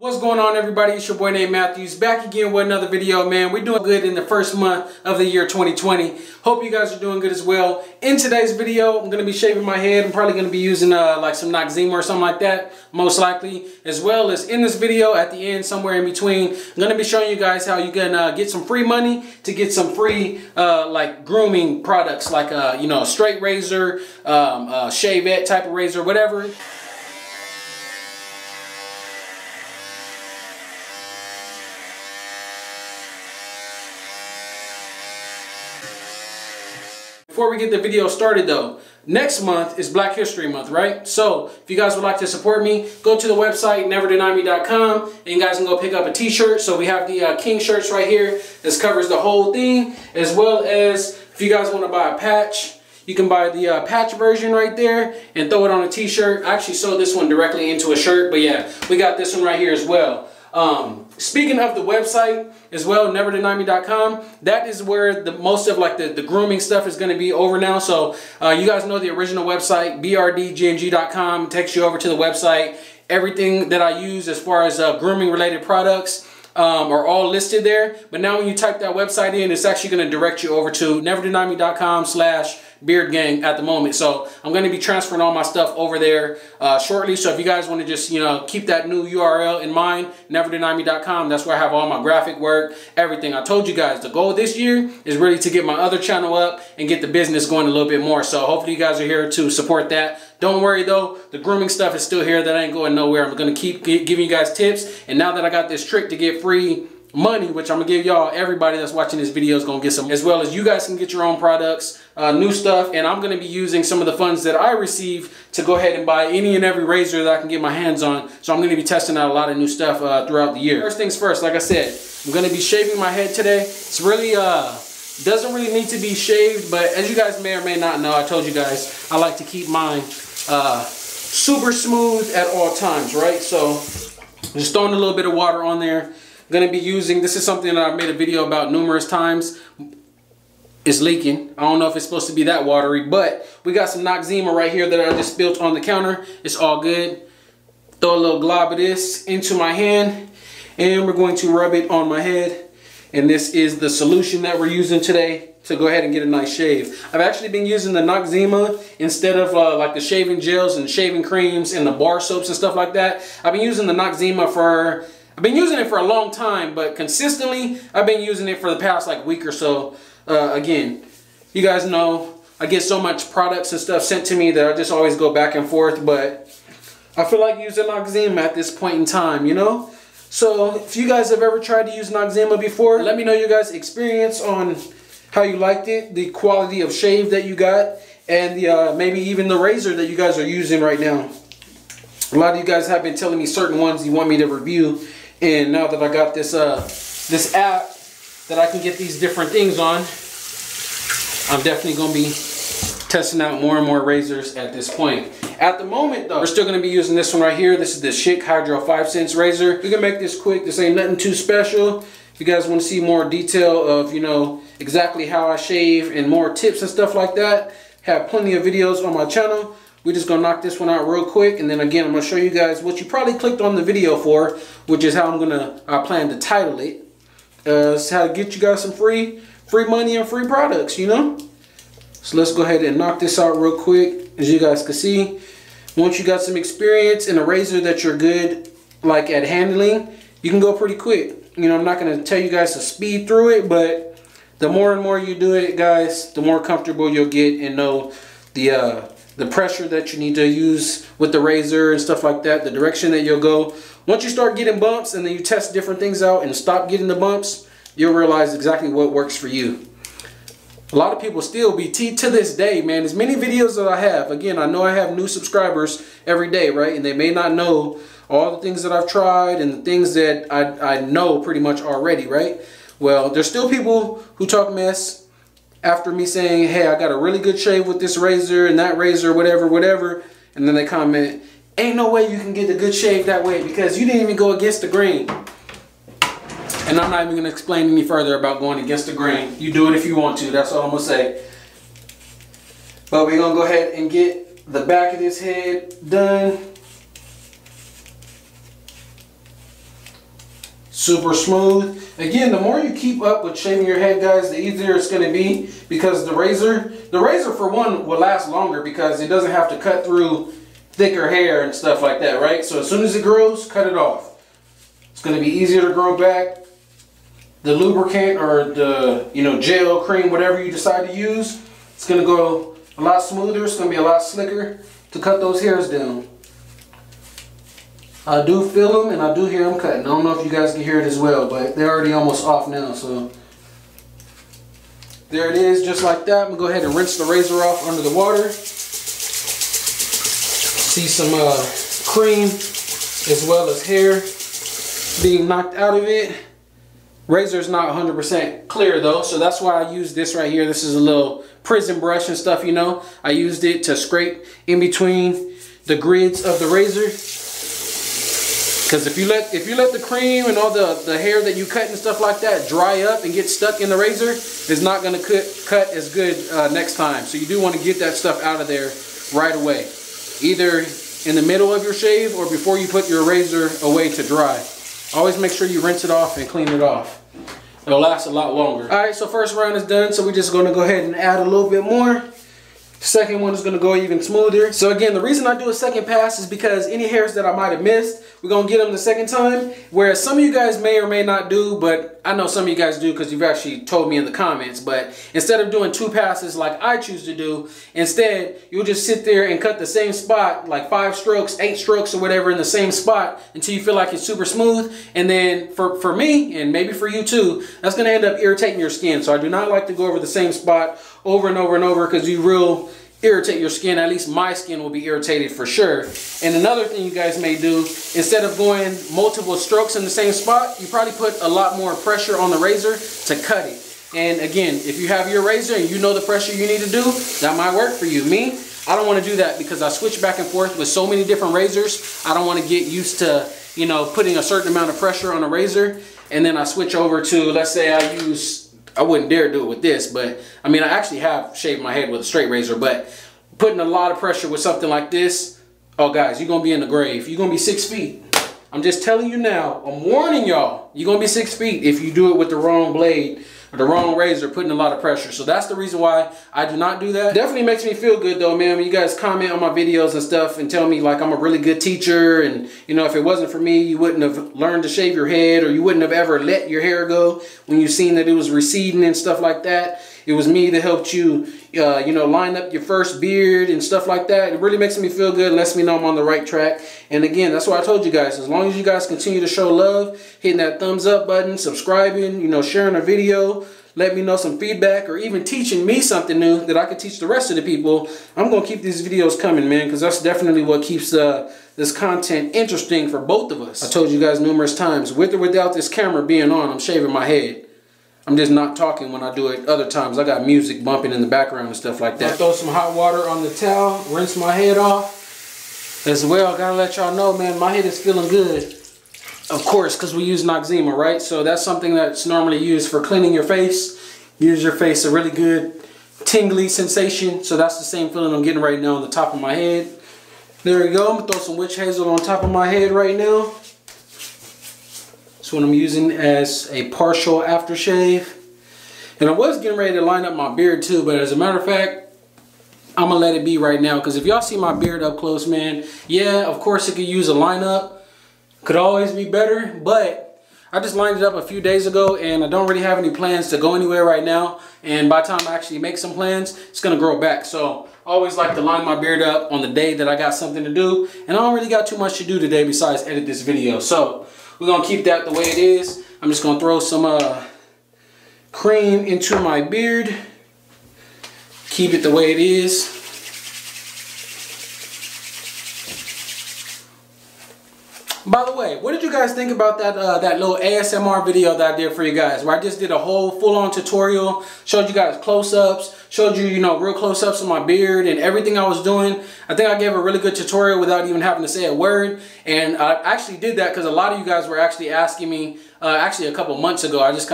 What's going on, everybody? It's your boy named Matthews, back again with another video, man. We're doing good in the first month of the year 2020. Hope you guys are doing good as well. In today's video, I'm going to be shaving my head. I'm probably going to be using like some Noxzema or something like that, most likely. As well as in this video, at the end, somewhere in between, I'm going to be showing you guys how you can get some free money to get some free like grooming products, like you know, a straight razor, shavette type of razor, whatever. Before we get the video started though, next month is Black History Month, right? So if you guys would like to support me, go to the website neverdenieme.com and you guys can go pick up a t-shirt. So we have the King shirts right here. This covers the whole thing, as well as if you guys want to buy a patch, you can buy the patch version right there and throw it on a t-shirt. I actually sewed this one directly into a shirt, but yeah, we got this one right here as well. Speaking of the website as well, neverdenieme.com, that is where the most of like the grooming stuff is going to be over now. So you guys know the original website, brdgng.com, takes you over to the website. Everything that I use as far as grooming related products are all listed there. But now when you type that website in, it's actually going to direct you over to neverdenieme.com/beardgang at the moment. So I'm going to be transferring all my stuff over there shortly. So if you guys want to just, you know, keep that new URL in mind, neverdenieme.com, that's where I have all my graphic work, everything. I told you guys the goal this year is really to get my other channel up and get the business going a little bit more. So hopefully you guys are here to support that. Don't worry though, the grooming stuff is still here. That ain't going nowhere. I'm going to keep giving you guys tips. And now that I got this trick to get free money, which I'm gonna give y'all, everybody that's watching this video is gonna get some, as well as you guys can get your own products, new stuff. And I'm gonna be using some of the funds that I receive to go ahead and buy any and every razor that I can get my hands on. So I'm gonna be testing out a lot of new stuff throughout the year. First things first, like I said, I'm gonna be shaving my head today. It's really doesn't really need to be shaved, but as you guys may or may not know, I told you guys I like to keep mine super smooth at all times, right? So just throwing a little bit of water on there. Going to be using, this is something that I've made a video about numerous times. It's leaking. I don't know if it's supposed to be that watery, but we got some Noxzema right here that I just spilled on the counter. It's all good. Throw a little glob of this into my hand and we're going to rub it on my head. And this is the solution that we're using today to go ahead and get a nice shave. I've actually been using the Noxzema instead of like the shaving gels and shaving creams and the bar soaps and stuff like that. I've been using the Noxzema for, I've been using it for a long time, but consistently I've been using it for the past like week or so. Again, you guys know I get so much products and stuff sent to me that I just always go back and forth, but I feel like using Noxzema at this point in time, you know? So if you guys have ever tried to use Noxzema before, let me know your guys' experience on how you liked it, the quality of shave that you got, and the maybe even the razor that you guys are using right now. A lot of you guys have been telling me certain ones you want me to review. And now that I got this this app that I can get these different things on, I'm definitely going to be testing out more and more razors at this point. At the moment though, we're still going to be using this one right here. This is the Schick Hydro 5 cents razor. We can make this quick. This ain't nothing too special. If you guys want to see more detail of, you know, exactly how I shave and more tips and stuff like that, have plenty of videos on my channel. We're just gonna knock this one out real quick, and then again I'm gonna show you guys what you probably clicked on the video for, which is how I plan to title it. It's how to get you guys some free money and free products, you know. So let's go ahead and knock this out real quick. As you guys can see, once you got some experience in a razor that you're good like at handling, you can go pretty quick. You know, I'm not gonna tell you guys to speed through it, but the more and more you do it, guys, the more comfortable you'll get and know the pressure that you need to use with the razor and stuff like that, the direction that you'll go. Once you start getting bumps and then you test different things out and stop getting the bumps, you'll realize exactly what works for you. A lot of people still be to this day, man, as many videos that I have, again, I know I have new subscribers every day, right? And they may not know all the things that I've tried and the things that I know pretty much already, right? Well, there's still people who talk mess after me saying, hey, I got a really good shave with this razor and that razor, whatever, and then they comment, ain't no way you can get a good shave that way because you didn't even go against the grain. And I'm not even going to explain any further about going against the grain. You do it if you want to, that's all I'm going to say. But we're going to go ahead and get the back of this head done. super smooth. Again, the more you keep up with shaving your head, guys, the easier it's going to be, because the razor for one will last longer because it doesn't have to cut through thicker hair and stuff like that, right? So as soon as it grows, cut it off. It's going to be easier to grow back. The lubricant or the, you know, gel, cream, whatever you decide to use, it's going to go a lot smoother. It's going to be a lot slicker to cut those hairs down. I do feel them and I do hear them cutting. I don't know if you guys can hear it as well, but they're already almost off now. So there it is, just like that. I'm going to go ahead and rinse the razor off under the water. See some cream as well as hair being knocked out of it. Razor's not 100% clear though, so that's why I use this right here. This is a little prison brush and stuff, you know. I used it to scrape in between the grids of the razor. Because if you let the cream and all the hair that you cut and stuff like that dry up and get stuck in the razor, it's not going to cut as good next time. So you do want to get that stuff out of there right away. Either in the middle of your shave or before you put your razor away to dry. Always make sure you rinse it off and clean it off. It'll last a lot longer. Alright, so first round is done, so we're just going to go ahead and add a little bit more. Second one is going to go even smoother. So again, the reason I do a second pass is because any hairs that I might have missed, we're going to get them the second time. Whereas some of you guys may or may not do, but I know some of you guys do because you've actually told me in the comments. But instead of doing 2 passes like I choose to do, instead you'll just sit there and cut the same spot, like 5 strokes, 8 strokes or whatever in the same spot until you feel like it's super smooth. And then for me, and maybe for you too, that's going to end up irritating your skin. So I do not like to go over the same spot over and over and over because you will irritate your skin. At least my skin will be irritated for sure. And another thing you guys may do, instead of going multiple strokes in the same spot, you probably put a lot more pressure on the razor to cut it. And again, if you have your razor and you know the pressure you need to do, that might work for you. Me, I don't want to do that because I switch back and forth with so many different razors. I don't want to get used to, you know, putting a certain amount of pressure on a razor and then I switch over to, let's say I wouldn't dare do it with this, but I mean, I actually have shaved my head with a straight razor, but putting a lot of pressure with something like this, oh guys, you're gonna be in the grave. You're gonna be 6 feet. I'm just telling you now, I'm warning y'all, you're gonna be 6 feet if you do it with the wrong blade or the wrong razor, putting a lot of pressure. So that's the reason why I do not do that. Definitely makes me feel good though, man, when you guys comment on my videos and stuff and tell me like I'm a really good teacher, and you know, if it wasn't for me, you wouldn't have learned to shave your head, or you wouldn't have ever let your hair go when you seen that it was receding and stuff like that. It was me that helped you, you know, line up your first beard and stuff like that. It really makes me feel good and lets me know I'm on the right track. And again, that's why I told you guys, as long as you guys continue to show love, hitting that thumbs up button, subscribing, you know, sharing a video, let me know some feedback, or even teaching me something new that I can teach the rest of the people, I'm going to keep these videos coming, man, because that's definitely what keeps this content interesting for both of us. I told you guys numerous times, with or without this camera being on, I'm shaving my head. I'm just not talking when I do it. Other times I got music bumping in the background and stuff like that. Throw some hot water on the towel, rinse my head off. As well, gotta let y'all know, man, my head is feeling good. Of course, because we use Noxzema, right? So that's something that's normally used for cleaning your face. Gives your face a really good tingly sensation. So that's the same feeling I'm getting right now on the top of my head. There we go. I'm gonna throw some witch hazel on top of my head right now. That's what I'm using as a partial aftershave. And I was getting ready to line up my beard too, but as a matter of fact, I'm gonna let it be right now, because if y'all see my beard up close, man, yeah, of course it could use a lineup. Could always be better, but I just lined it up a few days ago and I don't really have any plans to go anywhere right now. And by the time I actually make some plans, it's gonna grow back. So I always like to line my beard up on the day that I got something to do. And I don't really got too much to do today besides edit this video. So we're gonna keep that the way it is. I'm just gonna throw some cream into my beard. Keep it the way it is. By the way, what did you guys think about that that little ASMR video that I did for you guys, where I just did a whole full-on tutorial, showed you guys close-ups, showed you, you know, real close-ups of my beard and everything I was doing? I think I gave a really good tutorial without even having to say a word. And I actually did that because a lot of you guys were actually asking me, actually a couple months ago, I just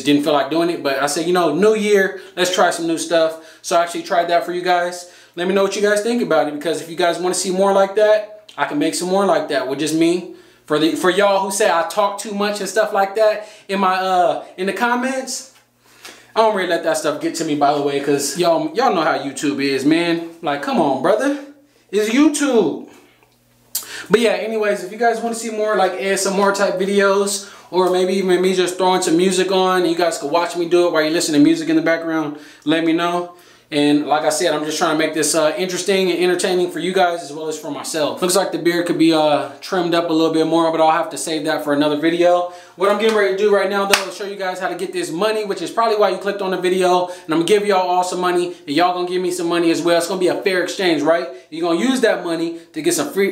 didn't feel like doing it. But I said, you know, new year, let's try some new stuff. So I actually tried that for you guys. Let me know what you guys think about it, because if you guys want to see more like that, I can make some more like that with just me For y'all who say I talk too much and stuff like that in my in the comments, I don't really let that stuff get to me, by the way, because y'all know how YouTube is, man. Like, come on, brother. It's YouTube. But yeah, anyways, if you guys want to see more like ASMR type videos, or maybe even me just throwing some music on, you guys can watch me do it while you listen to music in the background, let me know. And like I said, I'm just trying to make this interesting and entertaining for you guys as well as for myself. Looks like the beard could be trimmed up a little bit more, but I'll have to save that for another video. What I'm getting ready to do right now, though, is show you guys how to get this money, which is probably why you clicked on the video. And I'm going to give y'all all some money, and y'all going to give me some money as well. It's going to be a fair exchange, right? You're going to use that money to get some free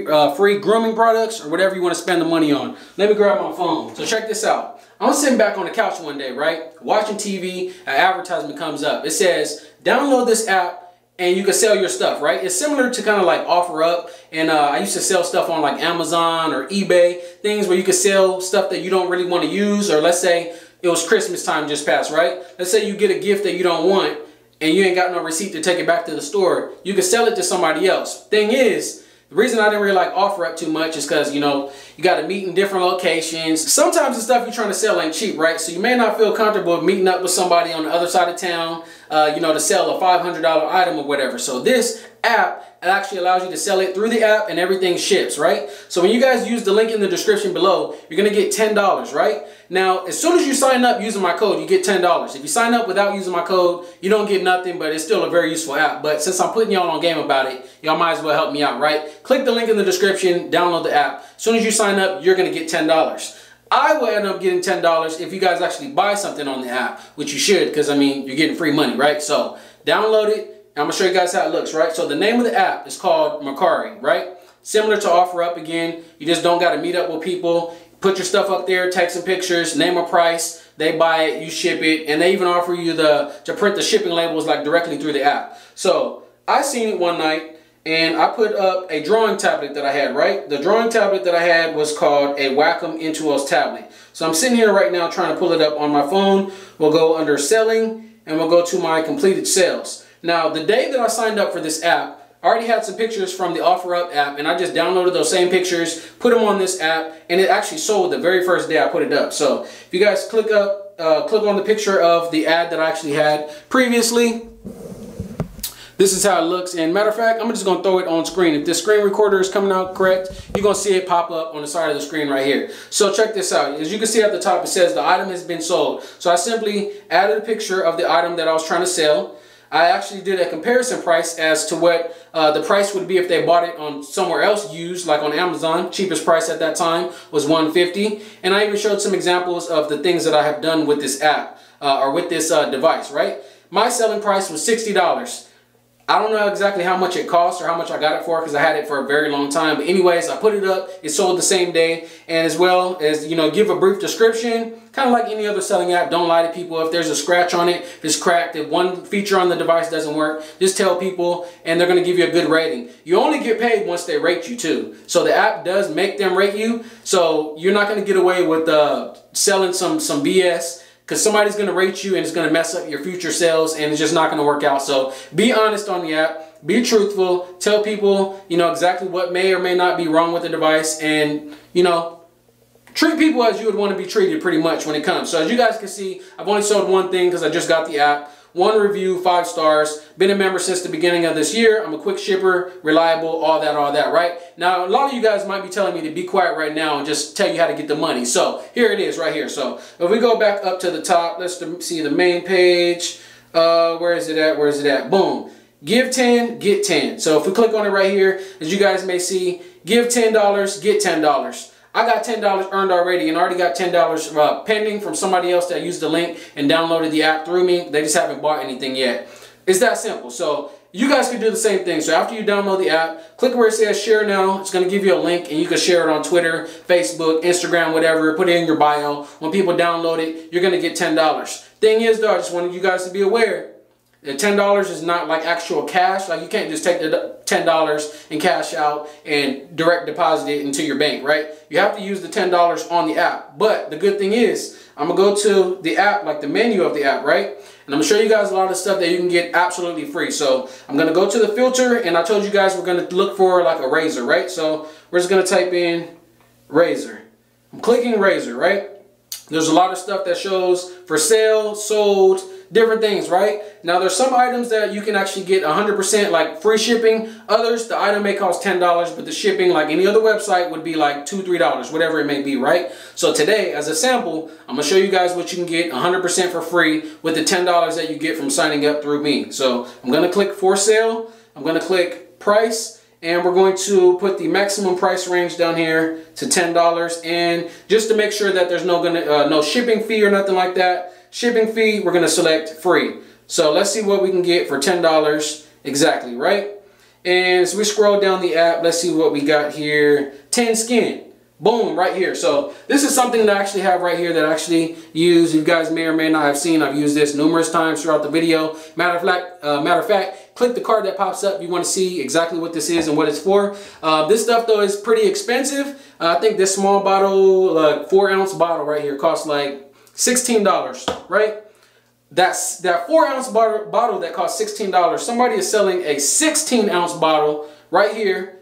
grooming products or whatever you want to spend the money on. Let me grab my phone. So check this out. I'm sitting back on the couch one day, right? Watching TV, an advertisement comes up. It says, download this app and you can sell your stuff, right? It's similar to kind of like OfferUp. And I used to sell stuff on like Amazon or eBay, things where you could sell stuff that you don't really want to use. Or let's say it was Christmas time just passed, right? Let's say you get a gift that you don't want and you ain't got no receipt to take it back to the store. You can sell it to somebody else. Thing is, the reason I didn't really like OfferUp too much is because, you know, you got to meet in different locations. Sometimes the stuff you're trying to sell ain't cheap, right? So you may not feel comfortable meeting up with somebody on the other side of town, you know, to sell a $500 item or whatever. So this app, it actually allows you to sell it through the app and everything ships, right? So when you guys use the link in the description below, you're going to get $10, right? Now, as soon as you sign up using my code, you get $10. If you sign up without using my code, you don't get nothing, but it's still a very useful app. But since I'm putting y'all on game about it, y'all might as well help me out, right? Click the link in the description, download the app. As soon as you sign up, you're going to get $10. I will end up getting $10 if you guys actually buy something on the app, which you should, because, I mean, you're getting free money, right? So download it. I'm going to show you guys how it looks, right? So the name of the app is called Mercari, right? Similar to OfferUp again. You just don't got to meet up with people. Put your stuff up there, take some pictures, name a price. They buy it, you ship it, and they even offer you to print the shipping labels like directly through the app. So I seen it one night, and I put up a drawing tablet that I had, right? The drawing tablet that I had was called a Wacom Intuos tablet. So I'm sitting here right now trying to pull it up on my phone. We'll go under selling, and we'll go to my completed sales. Now, the day that I signed up for this app, I already had some pictures from the OfferUp app, and I just downloaded those same pictures, put them on this app, and it actually sold the very first day I put it up. So if you guys click on the picture of the ad that I actually had previously, this is how it looks. And matter of fact, I'm just going to throw it on screen. If this screen recorder is coming out correct, you're going to see it pop up on the side of the screen right here. So check this out. As you can see at the top, it says the item has been sold. So I simply added a picture of the item that I was trying to sell. I actually did a comparison price as to what the price would be if they bought it on somewhere else used, like on Amazon. Cheapest price at that time was $150. And I even showed some examples of the things that I have done with this app or with this device, right? My selling price was $60. I don't know exactly how much it cost or how much I got it for because I had it for a very long time. But anyways, I put it up. It sold the same day. And as well as, you know, give a brief description. Kind of like any other selling app, don't lie to people. If there's a scratch on it, if it's cracked, if one feature on the device doesn't work, just tell people and they're going to give you a good rating. You only get paid once they rate you too. So the app does make them rate you. So you're not going to get away with selling some BS. Because somebody's going to rate you and it's going to mess up your future sales and it's just not going to work out. So be honest on the app. Be truthful. Tell people, you know, exactly what may or may not be wrong with the device. And, you know, treat people as you would want to be treated pretty much when it comes. So as you guys can see, I've only sold one thing because I just got the app. 1 review, 5 stars. Been a member since the beginning of this year. I'm a quick shipper, reliable, all that, right? Now, a lot of you guys might be telling me to be quiet right now and just tell you how to get the money. So here it is right here. So if we go back up to the top, let's see the main page. Where is it at? Where is it at? Boom. Give 10, get 10. So if we click on it right here, as you guys may see, give $10, get $10. I got $10 earned already and already got $10 pending from somebody else that used the link and downloaded the app through me. They just haven't bought anything yet. It's that simple. So you guys can do the same thing. So after you download the app, click where it says share now. It's going to give you a link and you can share it on Twitter, Facebook, Instagram, whatever. Put it in your bio. When people download it, you're going to get $10. Thing is though, I just wanted you guys to be aware. The $10 is not like actual cash. Like you can't just take the $10 and cash out and direct deposit it into your bank, right? You have to use the $10 on the app. But the good thing is, I'm going to go to the app, like the menu of the app, right? And I'm going to show you guys a lot of stuff that you can get absolutely free. So I'm going to go to the filter, and I told you guys we're going to look for like a razor, right? So we're just going to type in razor. I'm clicking razor, right? There's a lot of stuff that shows for sale, sold, different things, right? Now there's some items that you can actually get 100% like free shipping. Others, the item may cost $10, but the shipping, like any other website, would be like $2, $3, whatever it may be, right? So today, as a sample, I'm gonna show you guys what you can get 100% for free with the $10 that you get from signing up through me. So I'm gonna click for sale, I'm gonna click price, and we're going to put the maximum price range down here to $10. And just to make sure that there's no shipping fee or nothing like that, shipping fee, we're gonna select free. So let's see what we can get for $10 exactly, right? And as we scroll down the app, let's see what we got here. 10 skin, boom, right here. So this is something that I actually have right here that I actually use. You guys may or may not have seen. I've used this numerous times throughout the video. Matter of fact, click the card that pops up if you want to see exactly what this is and what it's for. This stuff though is pretty expensive. I think this small bottle, like 4-ounce bottle right here, costs like $16, right? That 4-ounce bottle that costs $16. Somebody is selling a 16-ounce bottle right here.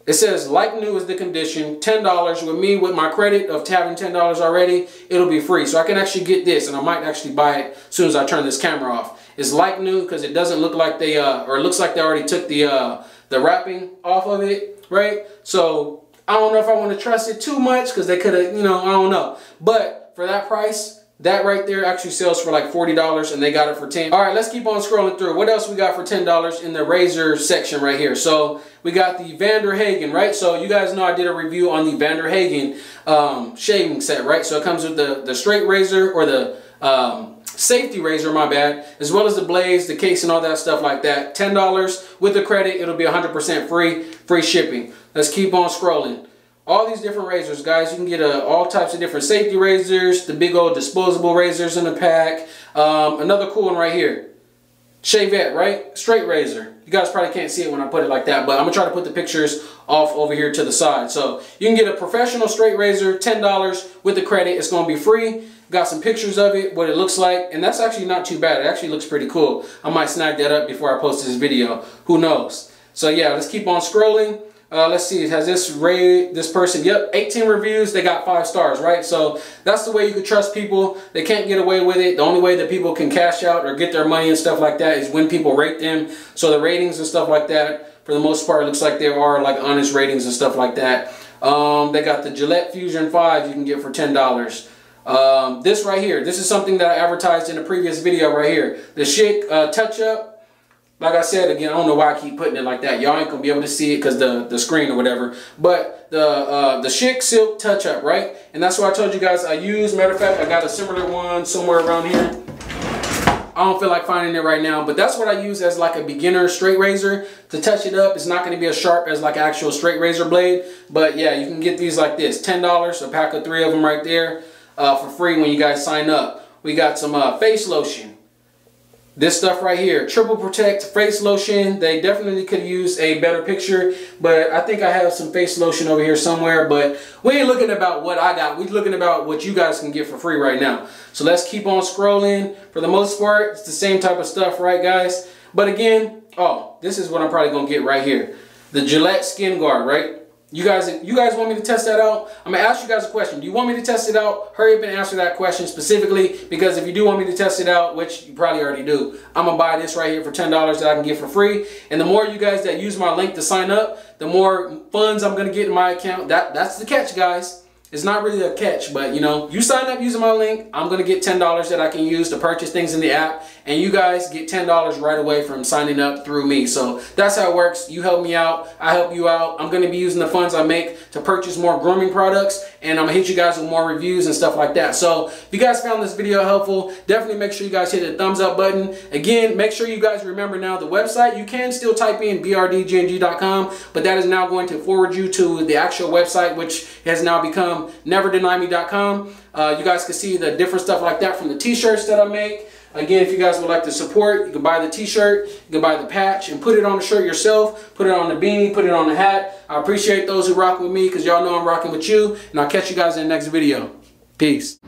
It says like new is the condition, $10. With me, with my credit of having $10 already, it'll be free. So I can actually get this, and I might actually buy it as soon as I turn this camera off. It's like new because it doesn't look like they, or it looks like they already took the wrapping off of it, right? So I don't know if I want to trust it too much because they could have, you know, I don't know. But for that price, that right there actually sells for like $40 and they got it for $10. All right, let's keep on scrolling through. What else we got for $10 in the razor section right here? So we got the Vander Hagen, right? So you guys know I did a review on the Vander Hagen shaving set, right? So it comes with the straight razor, or the safety razor, my bad, as well as the blades, the case, and all that stuff like that. $10 with the credit, it'll be 100% free shipping. Let's keep on scrolling. All these different razors, guys. You can get all types of different safety razors, the big old disposable razors in the pack. Another cool one right here. Shavette, right? Straight razor. You guys probably can't see it when I put it like that, but I'm going to try to put the pictures off over here to the side. So you can get a professional straight razor, $10 with the credit. It's going to be free. Got some pictures of it, what it looks like, and that's actually not too bad. It actually looks pretty cool. I might snag that up before I post this video. Who knows? So yeah, let's keep on scrolling. Let's see, has this person, yep, 18 reviews, they got 5 stars, right? So that's the way you can trust people. They can't get away with it. The only way that people can cash out or get their money and stuff like that is when people rate them. So the ratings and stuff like that, for the most part, it looks like there are like honest ratings and stuff like that. They got the Gillette Fusion 5 you can get for $10. This right here, this is something that I advertised in a previous video right here. The Chic touch-up. Like I said, again, I don't know why I keep putting it like that. Y'all ain't gonna be able to see it because the screen or whatever. But the Chic Silk touch-up, right? And that's what I told you guys I use. Matter of fact, I got a similar one somewhere around here. I don't feel like finding it right now, but that's what I use as like a beginner straight razor to touch it up. It's not going to be as sharp as like an actual straight razor blade, but yeah, you can get these like this. $10, a pack of 3 of them right there for free when you guys sign up. We got some face lotion. This stuff right here, Triple Protect face lotion. They definitely could use a better picture, but I think I have some face lotion over here somewhere, but we ain't looking about what I got. We're looking about what you guys can get for free right now. So let's keep on scrolling. For the most part, it's the same type of stuff, right, guys? But again, oh, this is what I'm probably gonna get right here. The Gillette Skin Guard, right? You guys want me to test that out? I'm gonna ask you guys a question. Do you want me to test it out? Hurry up and answer that question specifically, because if you do want me to test it out, which you probably already do, I'm gonna buy this right here for $10 that I can get for free. And the more you guys that use my link to sign up, the more funds I'm gonna get in my account. That's the catch, guys. It's not really a catch, but you know, you sign up using my link, I'm gonna get $10 that I can use to purchase things in the app, and you guys get $10 right away from signing up through me. So that's how it works. You help me out, I help you out. I'm gonna be using the funds I make to purchase more grooming products, and I'm gonna hit you guys with more reviews and stuff like that. So if you guys found this video helpful, definitely make sure you guys hit the thumbs up button. Again, make sure you guys remember now the website, you can still type in brdgng.com, but that is now going to forward you to the actual website, which has now become neverdenieme.com. You guys can see the different stuff like that from the t-shirts that I make. Again, if you guys would like to support, you can buy the t-shirt, you can buy the patch and put it on the shirt yourself, put it on the beanie, put it on the hat. I appreciate those who rock with me because y'all know I'm rocking with you, and I'll catch you guys in the next video. Peace.